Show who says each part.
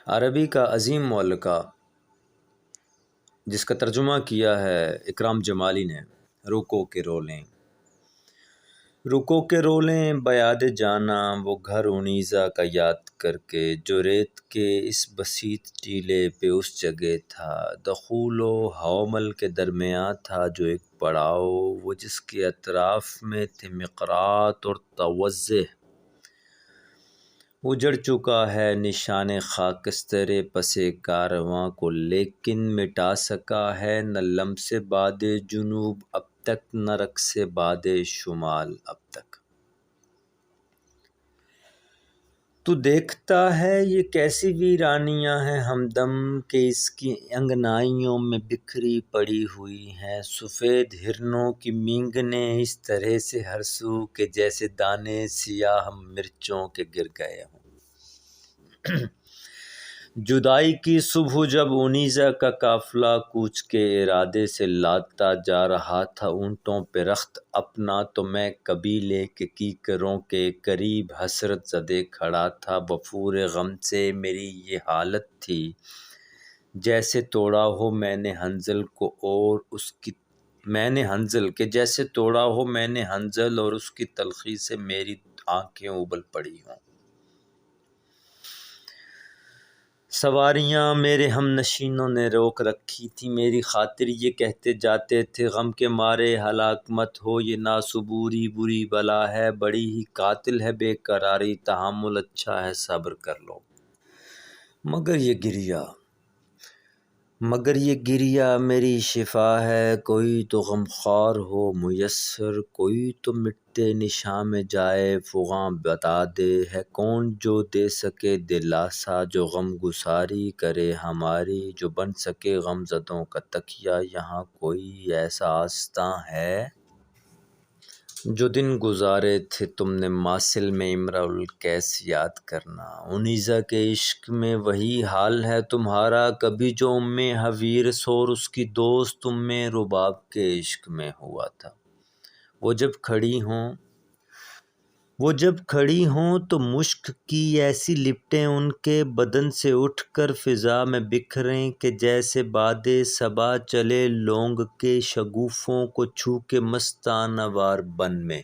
Speaker 1: عربی کا عظیم مولکہ جس کا ترجمہ کیا ہے اکرام جمالی نے، رکو کے رولیں رکو کے رولیں بیاد جانا وہ گھر انیزہ کا یاد کر کے جو ریت کے اس بسیط ٹیلے پہ اس جگہ تھا، دخول و حومل کے درمیاں تھا جو ایک پڑاؤ، وہ جس کے اطراف میں تھے مقراط اور توضع، اجڑ چکا ہے نشان خاکستر پس کارواں کو لیکن مٹا سکا ہے نہ لمس باد جنوب اب تک نہ رقص باد شمال اب تک۔ تو دیکھتا ہے یہ کیسی ویرانیاں ہیں ہمدم کہ اس کی انگنائیوں میں بکھری پڑی ہوئی ہیں سفید ہرنوں کی مینگنیں اس طرح سے ہر سو کہ جیسے دانے سیاہ مرچوں کے گر گئے ہوں۔ جدائی کی صبح جب انیزہ کا قافلہ کوچ کے ارادے سے لاتا جا رہا تھا اونٹوں پہ رخت اپنا، تو میں قبیلے کے کیکروں کے قریب حسرت زدے کھڑا تھا۔ وفور غم سے میری یہ حالت تھی جیسے توڑا ہو میں نے حنظل کو اور اس کی اور اس کی تلخی سے میری آنکھیں ابل پڑی ہوں۔ سواریاں میرے ہم نشینوں نے روک رکھی تھیں، میری خاطر یہ کہتے جاتے تھے غم کے مارے ہلاک مت ہو، یہ ناصبوری بری بلا ہے، بڑی ہی قاتل ہے بے قراری، تحمل اچھا ہے صبر کر لو۔ مگر یہ گریہ میری شفا ہے، کوئی تو غمخوار ہو میسر، کوئی تو مٹتے نشاں میں جائے فغاں بتا دے، ہے کون جو دے سکے دلاسا، جو غم گساری کرے ہماری، جو بن سکے غم زدوں کا تکیہ، یہاں کوئی ایسا آستاں ہے؟ جو دن گزارے تھے تم نے ماثل میں امرء القیس یاد کرنا، انیزہ کے عشق میں وہی حال ہے تمہارا، کبھی جو حویرث اور اس کی دوست رباب کے عشق میں ہوا تھا، وہ جب کھڑی ہوں تو مشک کی ایسی لپٹیں ان کے بدن سے اٹھ کر فضا میں بکھریں کہ جیسے باد صبا چلے لونگ کے شگوفوں کو چھو کے مستانہ وار بن میں۔